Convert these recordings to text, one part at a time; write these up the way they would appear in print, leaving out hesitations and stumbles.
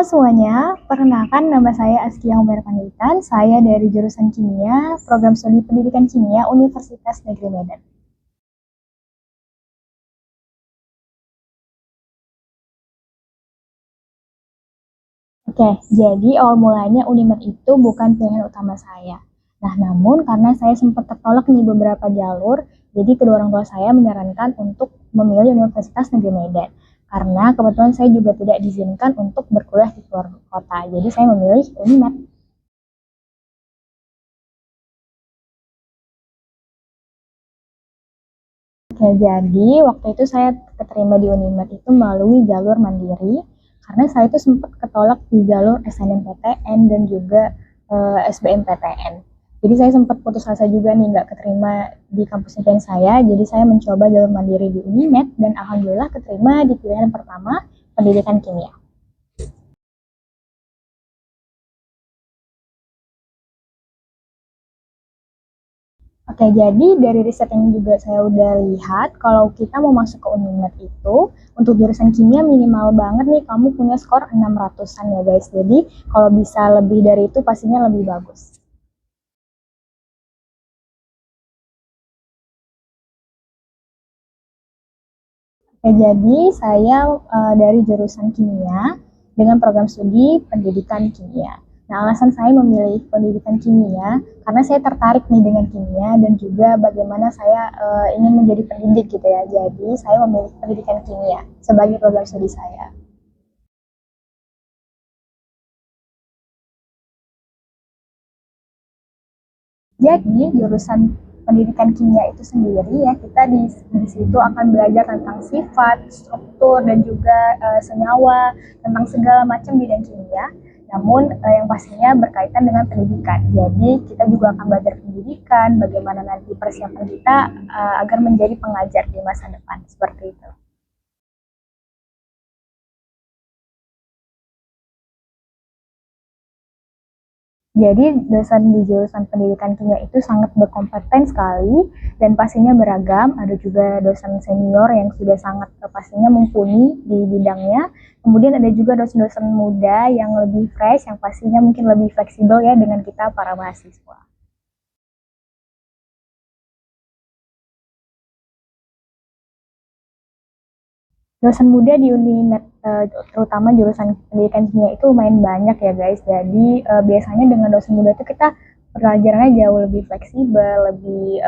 Semuanya, perkenalkan nama saya Askia Umar Panjaitan. Saya dari jurusan Kimia, Program Studi Pendidikan Kimia Universitas Negeri Medan. Oke, jadi awal mulanya Unimed itu bukan pilihan utama saya. Nah, namun karena saya sempat tertolak nih beberapa jalur, jadi kedua orang tua saya menyarankan untuk memilih Universitas Negeri Medan. Karena kebetulan saya juga tidak diizinkan untuk berkuliah di luar kota, jadi saya memilih Unimed. Oke, jadi waktu itu saya keterima di Unimed itu melalui jalur mandiri, karena saya itu sempat ketolak di jalur SNMPTN dan juga SBMPTN. Jadi saya sempat putus asa juga nih nggak keterima di kampus impian saya, jadi saya mencoba jalur mandiri di Unimed dan alhamdulillah keterima di pilihan pertama pendidikan kimia. Oke, jadi dari riset yang juga saya udah lihat, kalau kita mau masuk ke Unimed itu, untuk jurusan kimia minimal banget nih kamu punya skor 600-an ya guys. Jadi kalau bisa lebih dari itu pastinya lebih bagus. Oke, jadi saya dari jurusan kimia dengan program studi pendidikan kimia. Nah, alasan saya memilih pendidikan kimia karena saya tertarik nih dengan kimia dan juga bagaimana saya ingin menjadi pendidik gitu ya. Jadi, saya memilih pendidikan kimia sebagai program studi saya. Jadi, jurusan pendidikan kimia itu sendiri ya, kita di situ akan belajar tentang sifat, struktur, dan juga senyawa, tentang segala macam bidang kimia. Namun yang pastinya berkaitan dengan pendidikan. Jadi kita juga akan belajar pendidikan, bagaimana nanti persiapan kita agar menjadi pengajar di masa depan, seperti itu. Jadi dosen di jurusan pendidikan kimia itu sangat berkompeten sekali dan pastinya beragam. Ada juga dosen senior yang sudah sangat pastinya mumpuni di bidangnya. Kemudian ada juga dosen-dosen muda yang lebih fresh, yang pastinya mungkin lebih fleksibel ya dengan kita para mahasiswa. Dosen muda di Unimed terutama jurusan pendidikan kimia itu lumayan banyak ya guys. Jadi biasanya dengan dosen muda itu kita pelajarannya jauh lebih fleksibel, lebih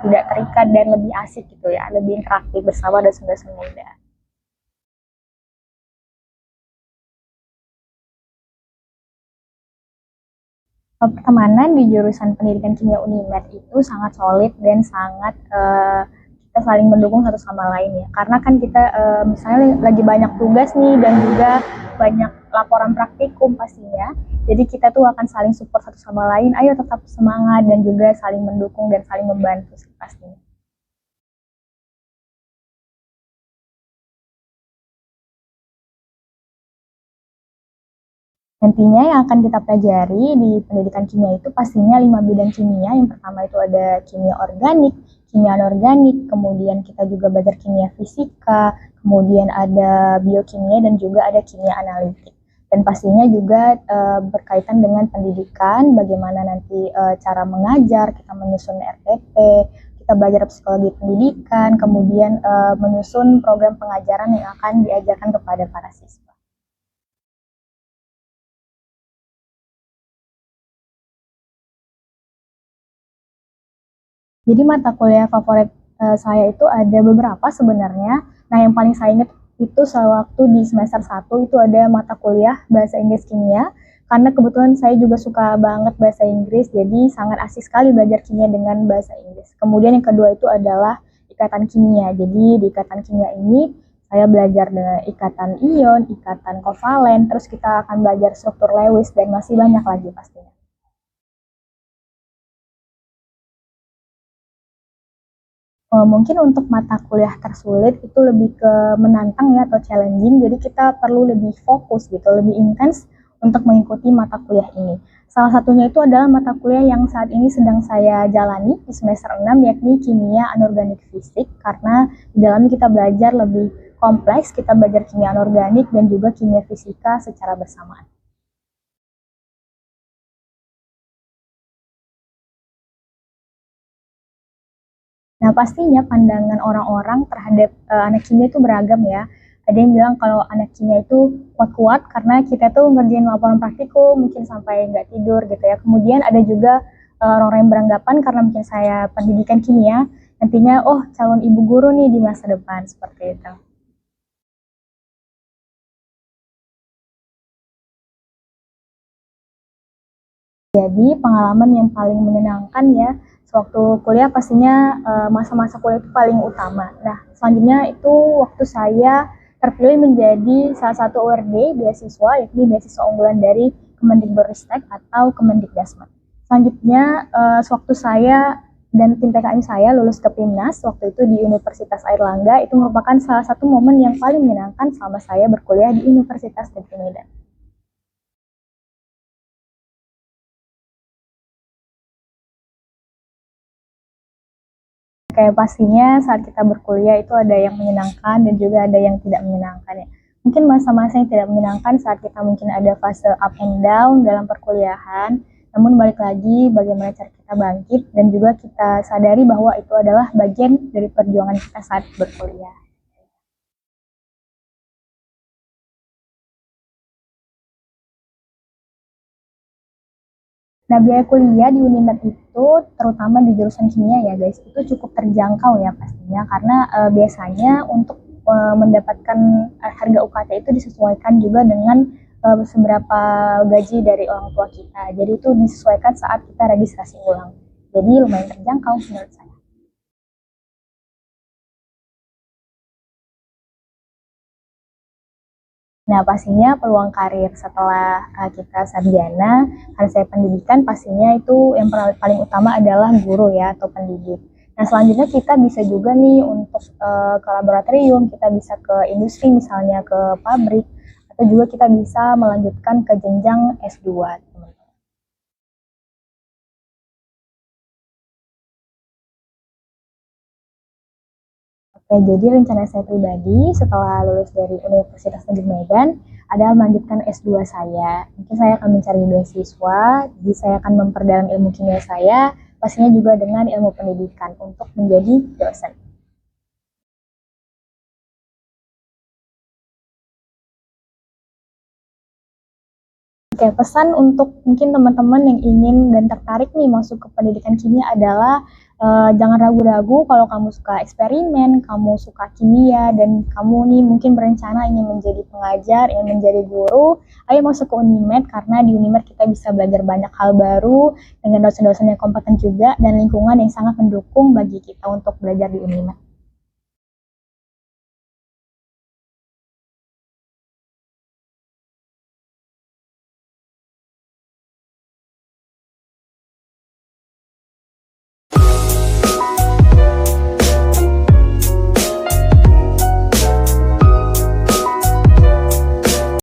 tidak terikat dan lebih asik gitu ya, lebih interaktif bersama dosen-dosen muda. Pertemanan di jurusan pendidikan kimia Unimed itu sangat solid dan sangat kita saling mendukung satu sama lain ya. Karena kan kita misalnya lagi banyak tugas nih dan juga banyak laporan praktikum pastinya. Jadi kita tuh akan saling support satu sama lain. Ayo tetap semangat dan juga saling mendukung dan saling membantu sih pastinya. Nantinya yang akan kita pelajari di pendidikan kimia itu pastinya 5 bidang kimia. Yang pertama itu ada kimia organik, kimia anorganik, kemudian kita juga belajar kimia fisika, kemudian ada biokimia dan juga ada kimia analitik. Dan pastinya juga berkaitan dengan pendidikan, bagaimana nanti cara mengajar, kita menyusun RTP, kita belajar psikologi pendidikan, kemudian menyusun program pengajaran yang akan diajarkan kepada para siswa. Jadi mata kuliah favorit saya itu ada beberapa sebenarnya. Nah, yang paling saya ingat itu sewaktu di semester 1 itu ada mata kuliah bahasa Inggris kimia karena kebetulan saya juga suka banget bahasa Inggris, jadi sangat asik sekali belajar kimia dengan bahasa Inggris. Kemudian yang kedua itu adalah ikatan kimia. Jadi di ikatan kimia ini saya belajar dengan ikatan ion, ikatan kovalen, terus kita akan belajar struktur Lewis dan masih banyak lagi pastinya. Mungkin untuk mata kuliah tersulit itu lebih ke menantang ya atau challenging, jadi kita perlu lebih fokus gitu, lebih intens untuk mengikuti mata kuliah ini. Salah satunya itu adalah mata kuliah yang saat ini sedang saya jalani di semester 6 yakni kimia anorganik fisik karena di dalamnya kita belajar lebih kompleks, kita belajar kimia anorganik dan juga kimia fisika secara bersamaan. Nah, pastinya pandangan orang-orang terhadap anak kimia itu beragam ya. Ada yang bilang kalau anak kimia itu kuat-kuat karena kita tuh ngerjain laporan praktikum, mungkin sampai nggak tidur gitu ya. Kemudian ada juga orang-orang yang beranggapan karena mungkin saya pendidikan kimia, nantinya oh calon ibu guru nih di masa depan, seperti itu. Jadi pengalaman yang paling menyenangkan ya sewaktu kuliah pastinya masa-masa kuliah itu paling utama. Nah, selanjutnya itu waktu saya terpilih menjadi salah satu award beasiswa, yakni beasiswa unggulan dari Kemendikbudristek atau Kemendikdasmet. Selanjutnya sewaktu saya dan tim PKN saya lulus ke PIMNAS waktu itu di Universitas Airlangga, itu merupakan salah satu momen yang paling menyenangkan selama saya berkuliah di Universitas Negeri Medan. Kayak pastinya saat kita berkuliah itu ada yang menyenangkan dan juga ada yang tidak menyenangkan ya. Mungkin masa-masa yang tidak menyenangkan saat kita mungkin ada fase up and down dalam perkuliahan, namun balik lagi bagaimana cara kita bangkit dan juga kita sadari bahwa itu adalah bagian dari perjuangan kita saat berkuliah. Nah, biaya kuliah di Unimed itu terutama di jurusan kimia ya guys, itu cukup terjangkau ya pastinya karena biasanya untuk mendapatkan harga UKT itu disesuaikan juga dengan seberapa gaji dari orang tua kita. Jadi itu disesuaikan saat kita registrasi ulang. Jadi lumayan terjangkau menurut saya. Nah, pastinya peluang karir setelah kita sarjana, karena saya pendidikan, pastinya itu yang paling utama adalah guru ya atau pendidik. Nah, selanjutnya kita bisa juga nih untuk ke laboratorium, kita bisa ke industri misalnya ke pabrik, atau juga kita bisa melanjutkan ke jenjang S2. Oke, jadi rencana saya pribadi setelah lulus dari Universitas Negeri Medan adalah melanjutkan S2 saya. Mungkin saya akan mencari beasiswa, jadi saya akan memperdalam ilmu kimia saya, pastinya juga dengan ilmu pendidikan untuk menjadi dosen. Oke, pesan untuk mungkin teman-teman yang ingin dan tertarik nih masuk ke pendidikan kimia adalah jangan ragu-ragu kalau kamu suka eksperimen, kamu suka kimia, dan kamu nih mungkin berencana ingin menjadi pengajar, ingin menjadi guru, ayo masuk ke Unimed karena di Unimed kita bisa belajar banyak hal baru dengan dosen-dosen yang kompeten juga dan lingkungan yang sangat mendukung bagi kita untuk belajar di Unimed.